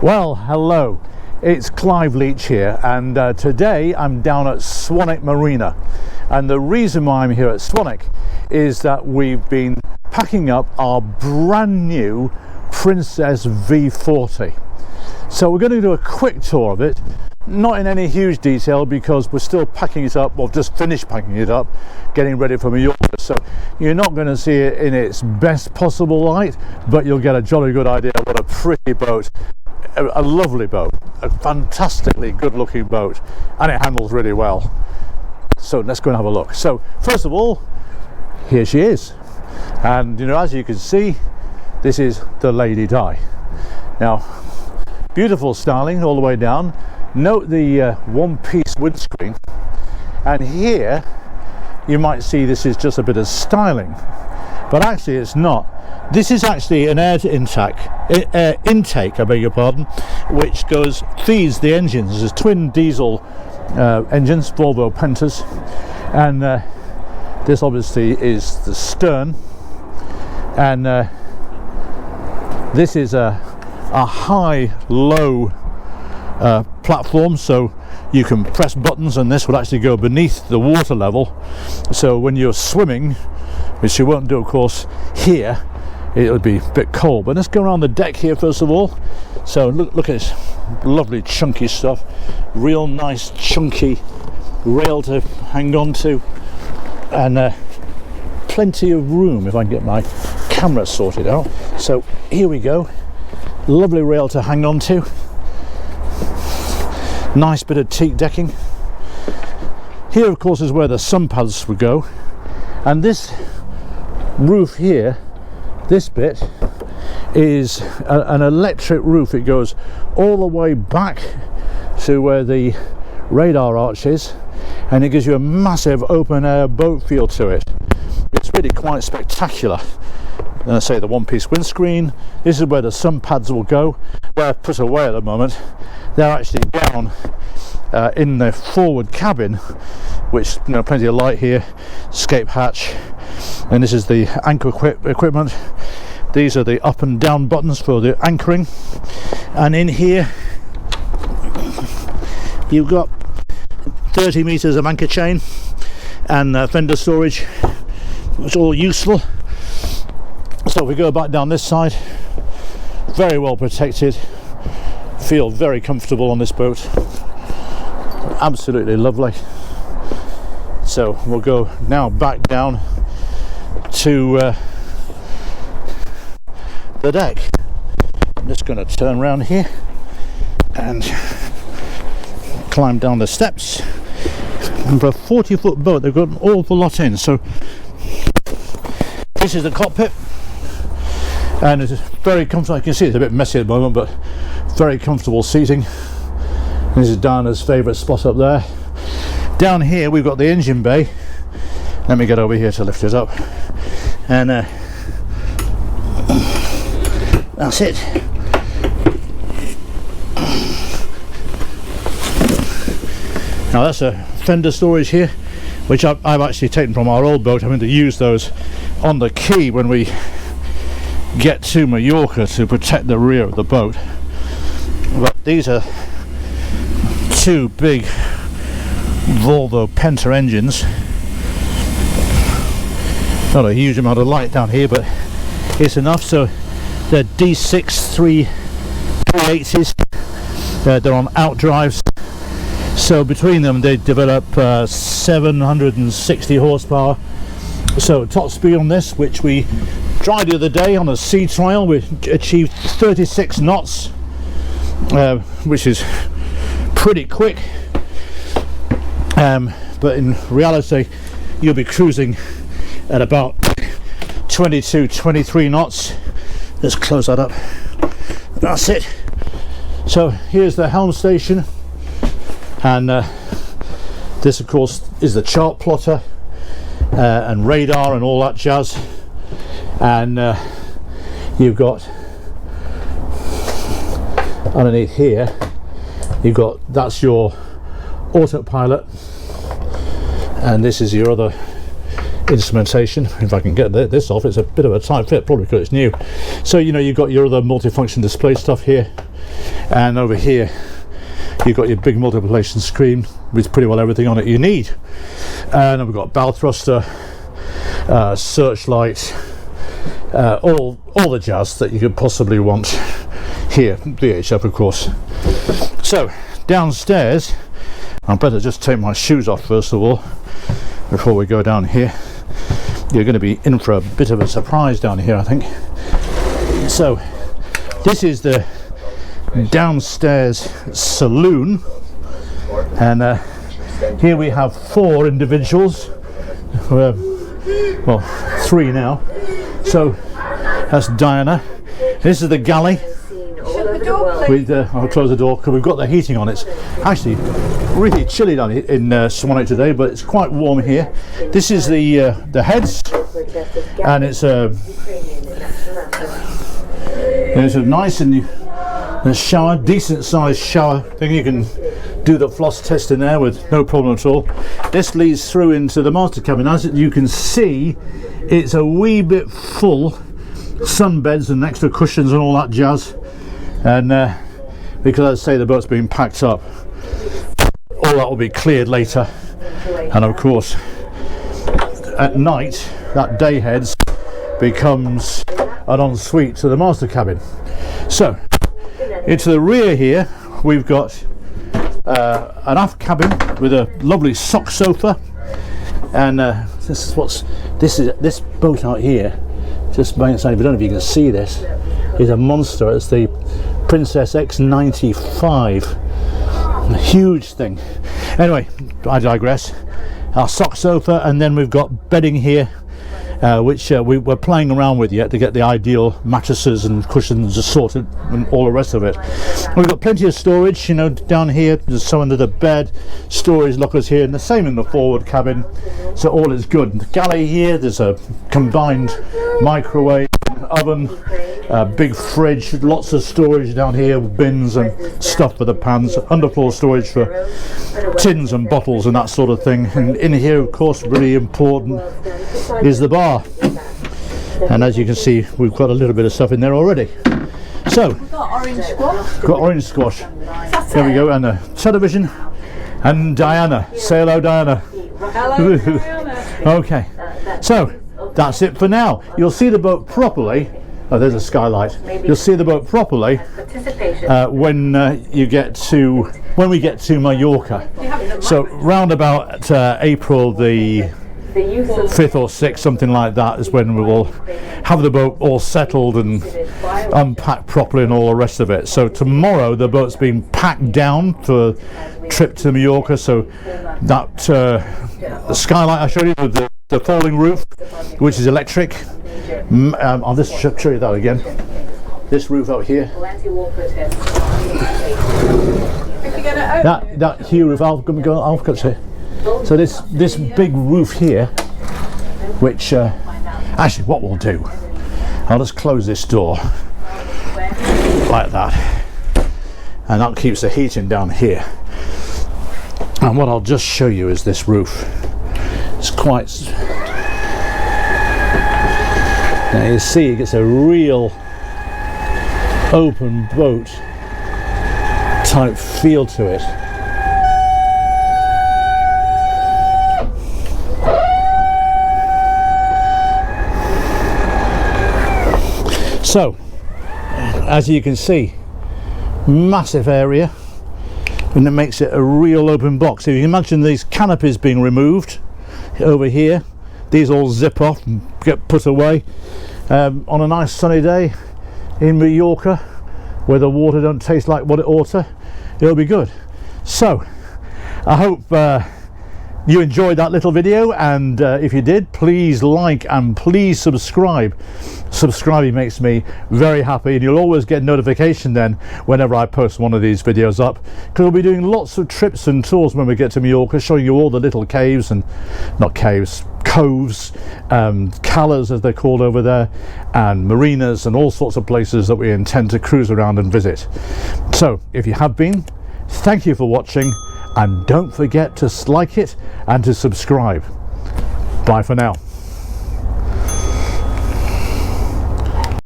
Well, hello, it's Clive Leach here, and today I'm down at Swanwick Marina, and the reason why I'm here at Swanwick is that we've been packing up our brand new Princess V40. So we're going to do a quick tour of it, not in any huge detail because we're still packing it up, or just finished packing it up, getting ready for Mallorca. So you're not going to see it in its best possible light, but you'll get a jolly good idea what a pretty boat, a lovely boat, a fantastically good looking boat, and it handles really well. So let's go and have a look. So first of all, here she is, and as you can see, this is the Lady Di. Now, beautiful styling all the way down. Note the one-piece windscreen, and here you might see this is just a bit of styling, but actually it's not. This is actually an air intake, I beg your pardon, which feeds the engines. There's twin diesel engines, Volvo Pentas, and this obviously is the stern, and this is a high-low platform, so you can press buttons and this will actually go beneath the water level, so when you're swimming, which you won't do of course here, it would be a bit cold. But let's go around the deck here first of all. So look at this lovely chunky stuff, real nice chunky rail to hang on to, and plenty of room if I can get my camera sorted out. So here we go, lovely rail to hang on to, nice bit of teak decking. Here of course is where the sun pads would go, and this roof here, this bit is an electric roof. It goes all the way back to where the radar arch is, and it gives you a massive open air boat feel to it. It's really quite spectacular. And I say the one-piece windscreen, this is where the sun pads will go. Where I've put away at the moment, they're actually down in the forward cabin, which plenty of light here, escape hatch, and this is the anchor equipment. These are the up and down buttons for the anchoring, and in here you've got 30 meters of anchor chain and fender storage. It's all useful. So if we go back down this side, very well protected, feel very comfortable on this boat, absolutely lovely. So we'll go now back down to the deck. I'm just going to turn around here and climb down the steps. And for a 40-foot boat, they've got an awful lot in. So this is the cockpit, and it's very comfortable. You can see it's a bit messy at the moment, but very comfortable seating. This is Diana's favourite spot up there. Down here we've got the engine bay. Let me get over here to lift it up, and that's it. Now that's a fender storage here, which I've actually taken from our old boat. I'm going to use those on the quay when we get to Mallorca to protect the rear of the boat. But these are two big Volvo Penta engines. Not a huge amount of light down here, but it's enough. So they're D6 380s. They're on outdrives. So between them they develop 760 horsepower. So top speed on this, which we tried the other day on a sea trial, we achieved 36 knots, which is pretty quick. But in reality you'll be cruising at about 22-23 knots. Let's close that up. That's it. So here's the helm station, and this of course is the chart plotter and radar and all that jazz, and you've got underneath here, you've got, that's your autopilot, and this is your other instrumentation. If I can get this off, it's a bit of a tight fit, probably because it's new. So you've got your other multifunction display stuff here, And over here you've got your big multiplication screen with pretty well everything on it you need. And we've got bow thruster, searchlight, all the jazz that you could possibly want here. VHF, of course. So downstairs, I better just take my shoes off first of all before we go down here. You're going to be in for a bit of a surprise down here, I think. So this is the downstairs saloon, and here we have 4 individuals, well 3 now. So that's Diana. This is the galley with I'll close the door because we've got the heating on. It's actually really chilly down here in Swanwick today, but it's quite warm here. This is the heads, and it's a nice and a shower, decent sized shower thing. You can do the floss test in there with no problem at all. This leads through into the master cabin. As you can see, it's a wee bit full, sunbeds and extra cushions and all that jazz. And because I say the boat's been packed up, all that will be cleared later. And of course, at night, that day heads becomes an ensuite to the master cabin. So into the rear here we've got an aft cabin with a lovely sock sofa, and this boat out here, just by inside, I don't know if you can see this, is a monster. It's the Princess X95, a huge thing. Anyway, I digress. Our sock sofa, and then we've got bedding here, which we're playing around with yet to get the ideal mattresses and cushions assorted and all the rest of it. We've got plenty of storage, you know, down here. There's some under the bed, storage lockers here, and the same in the forward cabin. So all is good. In the galley here, there's a combined microwave, oven, big fridge, lots of storage down here, bins and stuff for the pans, underfloor storage for tins and bottles and that sort of thing. And in here, of course, really important is the bar, and as you can see, we've got a little bit of stuff in there already. So we've got orange squash. There we go, and a television, and Diana. Say hello, Diana. Hello, Diana. Okay, so that's it for now. You'll see the boat properly. Oh, there's a skylight. You'll see the boat properly when we get to Mallorca. So round about April the 5th or 6th, something like that, is when we will have the boat all settled and unpacked properly and all the rest of it. So tomorrow the boat's been packed down for a trip to Mallorca. So that the skylight I showed you with the falling roof, which is electric. I'll just show you that again. This roof out here. That here roof, I'll cut here. So this big roof here, which actually what we'll do, I'll just close this door like that, and that keeps the heating down here. And what I'll just show you is this roof. It's quite, now you see it gets a real open boat type feel to it. So, as you can see, massive area, and it makes it a real open box. If you imagine these canopies being removed over here, these all zip off and get put away on a nice sunny day in Mallorca, where the water don't taste like what it ought to. It'll be good. So, I hope you enjoyed that little video, and if you did, please like and please subscribe. Subscribing makes me very happy, and you'll always get notification then whenever I post one of these videos up, because we'll be doing lots of trips and tours when we get to Mallorca, showing you all the little caves, and not caves, coves, calas as they're called over there, and marinas and all sorts of places that we intend to cruise around and visit. So if you have been, thank you for watching, and don't forget to like it and to subscribe. Bye for now.